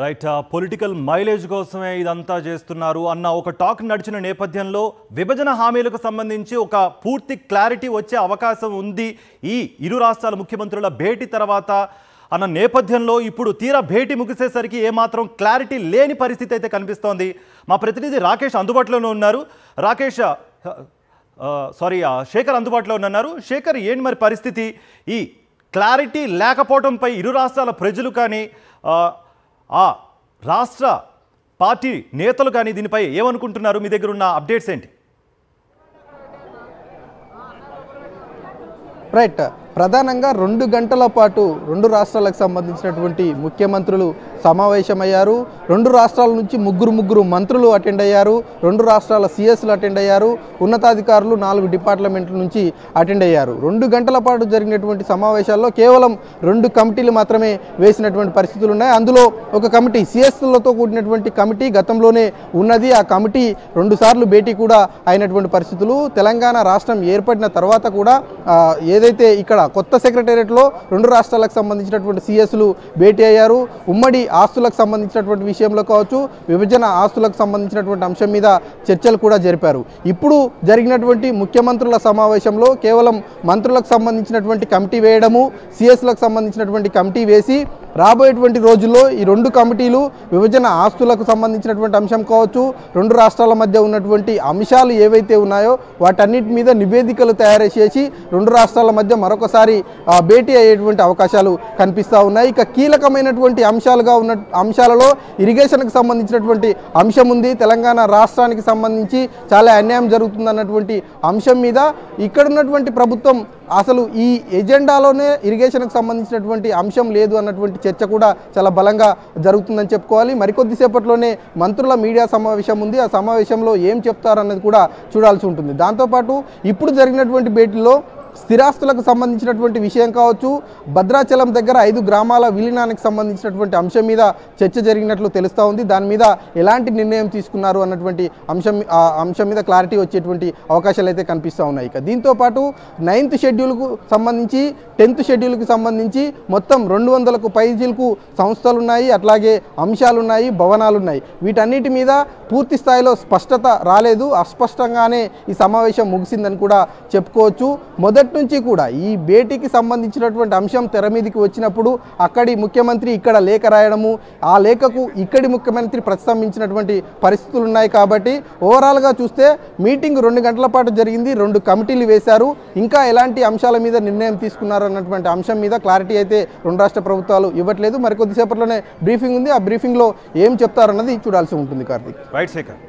Right political mileage కోసమే ఇదంతా చేస్తున్నారు అన్న ఒక టాక్ నడిచిన నేపథ్యంలో విభజన హామీలకు సంబంధించి ఒక పూర్తి క్లారిటీ వచ్చే అవకాశం ఉంది ఈ ఇరు రాష్ట్రాల ముఖ్యమంత్రుల భేటీ తర్వాత అన్న నేపథ్యంలో ఇప్పుడు తీరా భేటీ ముగిసేసరికి ఏమాత్రం క్లారిటీ లేని పరిస్థితి అయితే కనిపిస్తోంది. మా ప్రతినిధి రాకేష్ అందుబాటులోనే ఉన్నారు. రాకేష్ శేఖర్ అందుబాటులో ఉన్నారు. శేఖర్, ఏంటి మరి పరిస్థితి? ఈ క్లారిటీ లేకపోవడంపై ఇరు రాష్ట్రాల ప్రజలు కానీ ఆ రాష్ట్ర పార్టీ నేతలు కానీ దీనిపై ఏమనుకుంటున్నారు? మీ దగ్గర ఉన్న అప్డేట్స్ ఏంటి? రైట్, ప్రధానంగా 2 గంటల పాటు 2 రాష్ట్రాలకు సంబంధించినటువంటి ముఖ్యమంత్రులు సమావేశమయ్యారు. 2 రాష్ట్రాల నుంచి ముగ్గురు మంత్రులు అటెండ్ అయ్యారు. 2 రాష్ట్రాల సిఎస్లు అటెండ్ అయ్యారు. ఉన్నతాధికారులు 4 డిపార్ట్మెంట్ల నుంచి అటెండ్ అయ్యారు. 2 గంటల పాటు జరిగినటువంటి సమావేశాల్లో కేవలం 2 కమిటీలు మాత్రమే వేసినటువంటి పరిస్థితులు ఉన్నాయి. అందులో ఒక కమిటీ సిఎస్లతో కూడినటువంటి కమిటీ గతంలోనే ఉన్నది. ఆ కమిటీ 2 సార్లు భేటీ కూడా అయినటువంటి పరిస్థితులు. తెలంగాణ రాష్ట్రం ఏర్పడిన తర్వాత కూడా ఏదైతే ఇక్కడ కొత్త సెక్రటేరియట్లో 2 రాష్ట్రాలకు సంబంధించినటువంటి సిఎస్లు భేటీ అయ్యారు. ఉమ్మడి ఆస్తులకు సంబంధించినటువంటి విషయంలో కావచ్చు, విభజన ఆస్తులకు సంబంధించినటువంటి అంశం మీద చర్చలు కూడా జరిపారు. ఇప్పుడు జరిగినటువంటి ముఖ్యమంత్రుల సమావేశంలో కేవలం మంత్రులకు సంబంధించినటువంటి కమిటీ వేయడము, సిఎస్లకు సంబంధించినటువంటి కమిటీ వేసి రాబోయేటువంటి రోజుల్లో ఈ 2 కమిటీలు విభజన ఆస్తులకు సంబంధించినటువంటి అంశం కావచ్చు, 2 రాష్ట్రాల మధ్య ఉన్నటువంటి అంశాలు ఏవైతే ఉన్నాయో వాటన్నిటి మీద నివేదికలు తయారు చేసి 2 రాష్ట్రాల మధ్య మరొకసారి భేటీ అయ్యేటువంటి అవకాశాలు కనిపిస్తూ ఉన్నాయి. ఇక కీలకమైనటువంటి అంశాలలో ఇరిగేషన్కి సంబంధించినటువంటి అంశం ఉంది. తెలంగాణ రాష్ట్రానికి సంబంధించి చాలా అన్యాయం జరుగుతుందన్నటువంటి అంశం మీద ఇక్కడున్నటువంటి ప్రభుత్వం అసలు ఈ ఎజెండాలోనే ఇరిగేషన్కి సంబంధించినటువంటి అంశం లేదు అన్నటువంటి చర్చ కూడా చాలా బలంగా జరుగుతుందని చెప్పుకోవాలి. మరికొద్దిసేపట్లోనే మంత్రుల మీడియా సమావేశం ఉంది. ఆ సమావేశంలో ఏం చెప్తారన్నది కూడా చూడాల్సి ఉంటుంది. దాంతోపాటు ఇప్పుడు జరిగినటువంటి భేటీలో స్థిరాస్తులకు సంబంధించినటువంటి విషయం కావచ్చు, భద్రాచలం దగ్గర 5 గ్రామాల విలీనానికి సంబంధించినటువంటి అంశం మీద చర్చ జరిగినట్లు తెలుస్తూ ఉంది. దాని మీద ఎలాంటి నిర్ణయం తీసుకున్నారు అన్నటువంటి అంశం మీద క్లారిటీ వచ్చేటువంటి అవకాశాలు అయితే కనిపిస్తూ ఉన్నాయి. ఇక దీంతోపాటు 9th షెడ్యూల్కు సంబంధించి 10th షెడ్యూల్కి సంబంధించి మొత్తం 200కు పైచీలకు సంస్థలు ఉన్నాయి, అట్లాగే అంశాలున్నాయి, భవనాలున్నాయి. వీటన్నిటి మీద పూర్తి స్థాయిలో స్పష్టత రాలేదు. అస్పష్టంగానే ఈ సమావేశం ముగిసిందని కూడా చెప్పుకోవచ్చు. మొదటి నుంచి కూడా ఈ భేటీకి సంబంధించినటువంటి అంశం తెర మీదకి వచ్చినప్పుడు అక్కడి ముఖ్యమంత్రి ఇక్కడ లేఖ రాయడము, ఆ లేఖకు ఇక్కడి ముఖ్యమంత్రి ప్రతిస్పందించినటువంటి పరిస్థితులు ఉన్నాయి. కాబట్టి ఓవరాల్గా చూస్తే మీటింగ్ 2 గంటల పాటు జరిగింది. 2 కమిటీలు వేశారు. ఇంకా ఎలాంటి అంశాల మీద నిర్ణయం తీసుకున్నారు అన్నటువంటి అంశం మీద క్లారిటీ అయితే 2 రాష్ట్ర ప్రభుత్వాలు ఇవ్వట్లేదు. మరికొద్దిసేపట్లోనే బ్రీఫింగ్ ఉంది. ఆ బ్రీఫింగ్లో ఏం చెప్తారన్నది చూడాల్సి ఉంటుంది. కార్తీక్. రైట్ శేఖర్.